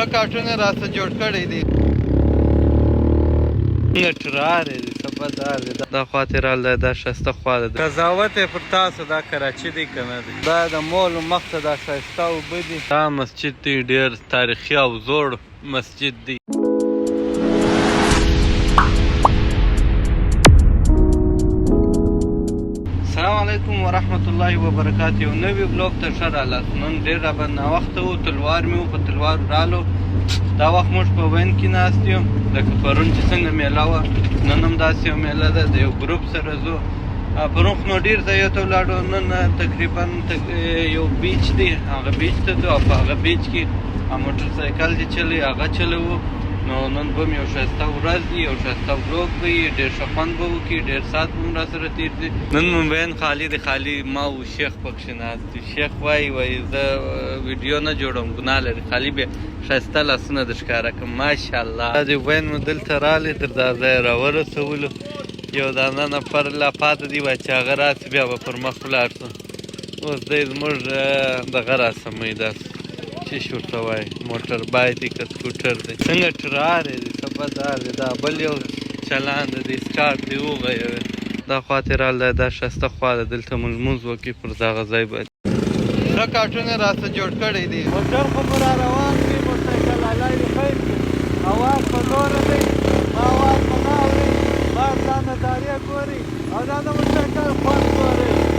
کارټونه راته جوړ کړی دی ټراره دی سبدار دی دا خواته راله دا شسته خوا ده قضاوت یې پر تاسو دا کراچي دی که نه دی دا د مول مخ ته دا ښایسته اوبه دي دا مسجد دی ډېر تاریخي او زوړ مسجد دی السلام علیکم ورحمت الله وبرکاته یو نوی بلاګ ته ښه رالاست نن ډېر راباندې ناوخته و تلوار مې و په تلوار رالو دا وخت موږ په وین کې ناست یو لکه پرون چې څنګه میله وه نن هم داسې یو میله ده د یو ګروپ سره ځو پرون خو نو ډېر ځایو ته ولاړو نن تقریبا یو بیچ دی هغه بیچ ته ځو او په هغه بیچ کې موټر سایکل چې چلی هغه چلوو نو نن به هم یو ښایسته ورځ دی یو ښایسته بلاګ به وي ډېر ښه خوند به وکړي ډېر ساعت به هم راسره تېر دی نن مو وین خالي دی خالي ما و شیخ پکښې ناست دی شیخ وایي زه ویډیو نه جوړوم ګناه لري خالي بیا ښایسته لاسونه در ښکاره کړم ماشاءالله دا دی وین مو دلته رالی تر دا ځایه راورسولو یو دانه نفر لا پاته دی وایي چې هغه راسي بیا به پر مخ ولاړ شو اوس دی زموږ دغه راسموي داسې چې ورته وایي موټر بایک دی که سکوټر دی څنګه ټراره دی سبدار دی دا بل یو چلان دی سټارټ دی وغیوې دا خواته راله دا ښایسته خوا ده دلته مو لمونځ وکړي پر دغه ځای باندې ښه کارټونه راته جوړ کړی دی موټر خو مو را روان وي موټرسایکل الله دې خیر کړي اواز په زوره دی ما اواز په نه اوري ما دا نندارې ګوري او دا د موټرسایکل خوند ګوري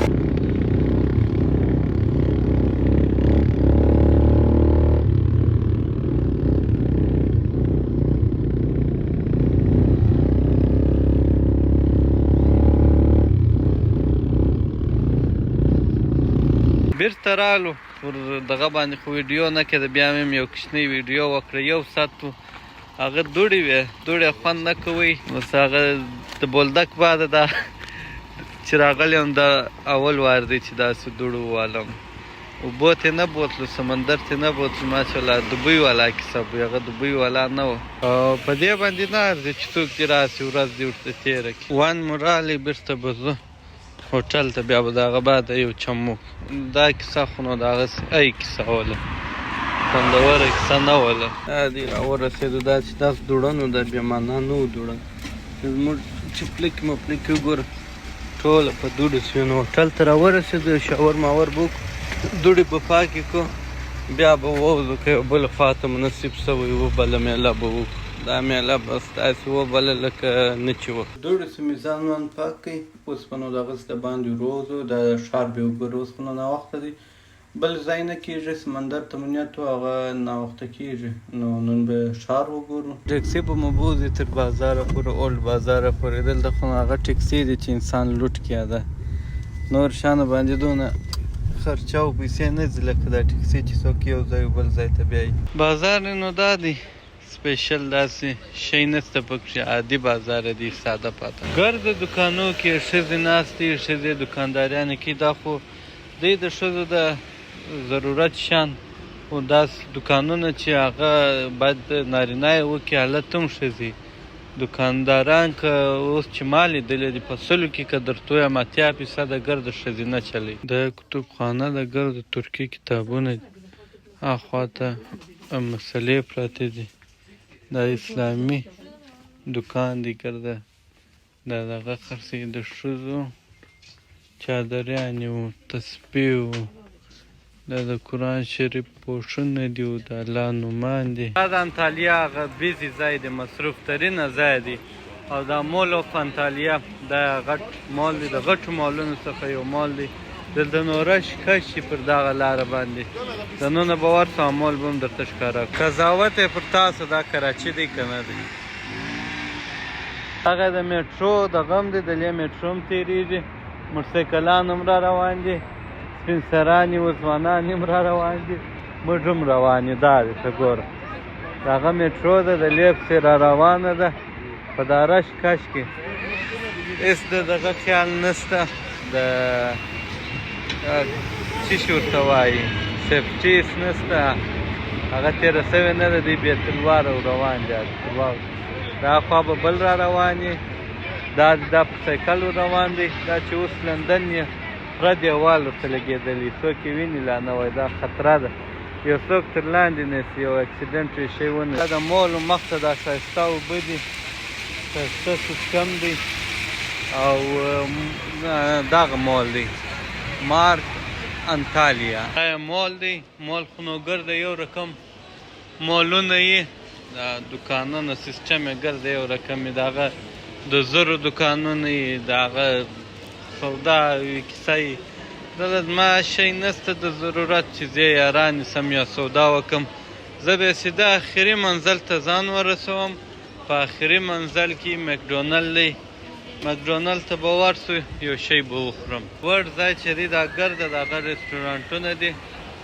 بیرته رالو پر دغه باندې خو ویډیو نه کېده بیا مې یو کوچنۍ ویډیو وکړه یو ساعت و هغه دوړې وې دوړې خوند نه کوئ بس هغه د بولدک باده دا چې راغلی یم دا اول وار دی چې داسې دوړو ووالم اوبو ته نه بوتلو سمندر ته نه بوتلو ماشاءالله دوبۍ والا کیسه وي هغه دوبۍ والا نه و او په دې باندې نه ارزي چې څوک دې راسي ورځ دې ورته تېره کړي وان مو رالی بیرته به ځو هوټل ته بیا به د هغه بعد یو چمو دا کیسه خو نو د هغسې ای کیسه وله خوندوره کیسه نه وله دا دې راورسېدو دا چې داسې دوړن و دا بیا معنا نه و دوړن زموږ چې پلیک مپلیک وګوره ټوله په دوړو شوي نو هوټل ته راورسېدو شاور ماور به وکړو دوړې به پاکې کړو بیا به ووځو که یو بله خوا ته مو نصیب شوی و بله میله به وکړو دا میله بس داسې وبله لکه نه چې وه دوړو څه مې ځان وان پاک کړئ اوس به نو دغسې د باندې وروځو د ښار به وګورو اوس خو نو ناوخته دی بل ځای نه کېږي سمندر ته مو نیت و هغه ناوخته کېږي نو نن به ښار وګورو ټیکسي به مو بوځي تر بازاره پورې اولډ بازاره پورې دلته خو هغه ټیکسي دی چې انسان لوټ کړي ده نور شیانو باندې دونه خرچه او پیسې نه ځي لکه دا ټیکسي چې څوک یو ځای بل ځای ته بیایي بازار نو دا دی سپیشل داسې شی نشته پکښې عادي بازار دی ساده پاته ګرده دکانو کې ښځې ناستې ښځې دکانداریانې کوي دا خو دی د ښځو د ضرورت شیان خو داسې دکانونه چې هغه باید نارینه یې وکړي هلته هم ښځې دکانداران که اوس چې ما لیدلی دي په سلو کې که در تویه م 80% ګرده ښځینه چلی د کتابخانه د ګرده ترکي کتابونه دي هاخوا ته مسلې پرتې دي دا اسلامي دکان دی ګرده دا دغه خرڅوي د ښځو چادریانې وو تسبیح وو دا د قرآن شریف پوښونه دي او د الله نومان دي دا د انطالیا هغه بیزي ځای دی مصروف ترینه ځای دی او دا مول اف انطالیا دا غټ مال دی د غټو مالونو څخه یو مال دی دلته نو رش کش شي پر دغه لاره باندې دننه به ورسو مال به هم درته ښکاره قضاوت یې پر تاسو دا کراچي دی که نه دی هغه د میټرو دغه هم دی دلې میټرو هم تېرېږي موټرسایکلان هم را روان دي سپین سران یې ځوانان هم را روان دي موږ هم روان یو دا دی ته ګوره دغه میټرو ده دلې پسې را روانه ده په دا رش کش کې هېڅ د دغه خیال نشته د څه شي ورته وایي سیفټي هېڅ نشته هغه تېره سوې نه ده دی بیت الوار او روان دي دا خوا به بل را روان یې دا په سایکل روان دی دا چې اوس لندن یې پوره دیوال ورته لګېدلی څوک یې ویني لا نه وایي دا خطره ده یو څوک تر لاندې نیسي یو اکسیډنټ یې شی ونه دا د مول مخ ته دا ښایسته اوبه دي ښایسته سیسټم دی او دغه مول دی مارک انتالیا دا مول دی مول خو نو ګرده یو رقم مولونه یې دا دوکانونه سیسټم یې ګرده یو رقم یې د هغه د زرو دوکانونه یې د هغه سودا یوې کیسه یې دلته زما شی نسته د ضرورت چې زه یاران سم یا سودا وکم زه به سیده آخري منزل ته ځان ورسوم په آخري منزل کې مکډونل دی مکډونل ته به ورسو یو شی به وخورم وړ ځای چې دی دا ګرده د هغه رسټورانټونه دي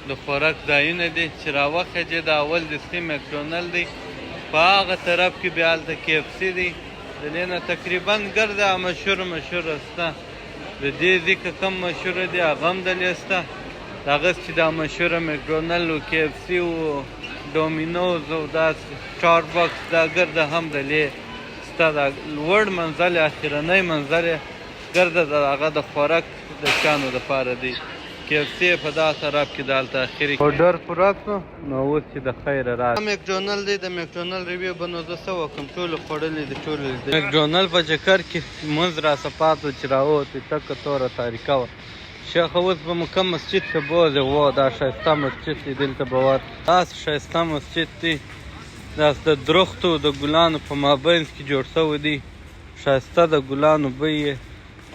د خوراک ځایونه دي چې راوخېږې د اول دستي مکډونل دی په هغه طرف کې بیا هلته KFC دی د دې نه تقریبا ګرده مشهوره شته د دې ځکه کم مشهوره دی هغه هم دلې شته د هغه چې دا مشهوره مکډونل و KFC و ډومینوز او داسې سټاربکس دا ګرده هم دلې شته دا لوړ منزل اخرنی منزل یې ګرده د هغه د خوراک د شیانو دپاره دی KFC په دغه طرف کې د هلته اخري اورډر پوره کړو نو اوس چې د خیره راغی مکډونل دی د مکډونل ریویو به نو زه څه وکړم ټولو خوړلي دي ټولو د مکډونل په چکر کې لمونځ راڅه پات و چې راووتې تکه توره تاریکه وه شیخه اوس به مو کوم مسجد ته بوځې و دا ښایسته مسجد دی دلته به ورته داسې ښایسته مسجد دی داسې د درختو د ګلانو په مابینځ کې جوړ شوی دی ښایسته د ګلانو بوی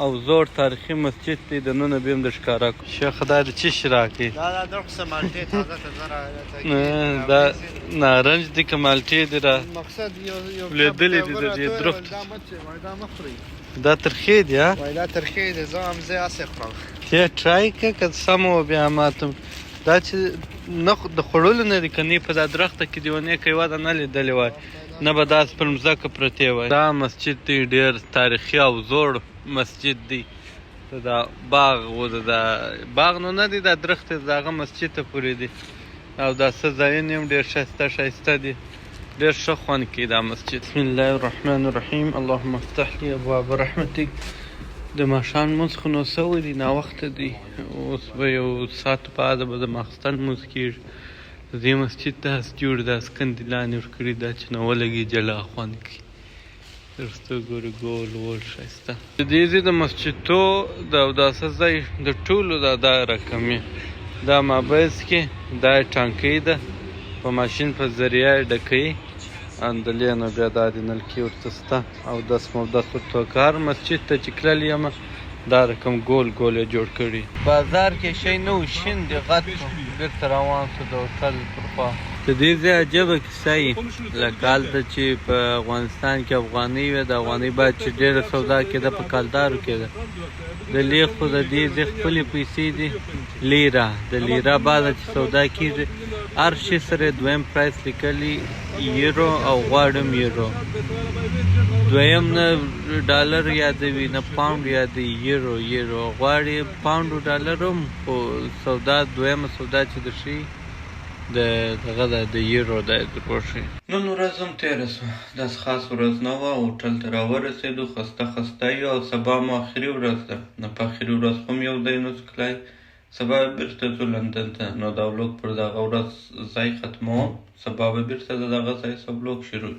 او زوړ تاریخي مسجد دی دننه به هم در ښکاره کړو شیخه دا د څه شي راکړي دا درخت څه مالټې تازه دا نارنج دی که مالټې دی را مقصد یو لیدلې دي د دې درخت دا مه خورئ دا ترخې دی ها وایي دا ترخې دی زه هم زه هسې خورم ته ټرای کړه که سمه وه بیا ماته دا چې نه د خوړلو نه دي که نه په دا درخته کې دې ونې کوي وده نه لیدلې وای نه به داسې پر مځکه پرتې وای دا مسجد دی ډېر تاریخي او زوړ مسجد دی دا باغ و د باغ نو نه دی دا درخت د هغه مسجد ته پورې دی او دا څه ځایونه هم ډېر ښایسته دي ډېر ښه خوند کوي دا مسجد بسم الله الرحمن الرحیم اللهم افتح لي ابواب رحمتک د ماښام لمونځ خو نو سوی دی ناوخته دی اوس به یو ساعت بعده به د ماخستن لمونځ کېږي د دې مسجد داسې جوړ داسې کندې لاندې ورکړي دا چې نه ولګي جلا خوند کوي درسته ګورې ګول وول ښایسته د دې ځای د مسجدو د اوداسه ځای د ټولو دا رقم یې دا مابینځ کې دا ټانکۍ ده په ماشین په ذریعه یې ډکوي اندلې نو بیا دا د نلکې ورته شته اودس مودس ورته وکړه هر مسجد ته چې تللی یمه دا رقم ګول ګول یې جوړ کړي بازار کې شی نه و شین دی غټ بېرته روان شو د هوټل پر خوا د دې ځای عجبه کیسه یي لکه هلته چې په افغانستان کې افغانۍ وي د افغانۍ باید چې ډېره سودا کېده په کلدارو کېده د لې خو د دې ځای خپلې پیسې دي لیره د لیره بعده چې سودا کېږي هر شي سره دویم پرایس لیکلي یورو او غواړم یورو دویم نه ډالر یادوي نه پاونډ یادوي یورو غواړي پاونډ او ډالر هم خو سودا دویمه سودا چې درشي دغه د یورو د دروشي نن ورځ هم تېره شوه داسې خاص ورځ نه وه هوټل ته راورسېدو خسته یو او سبا مو آخري ورځ ده نه په آخري ورځ خو هم یو ځای نسو تللی سبا به بېرته ځو لندن ته نو دا ولوګ پر دغه ورځ ځای ختموم سبا به بېرته د دغه ځای څخه ولوګ شروع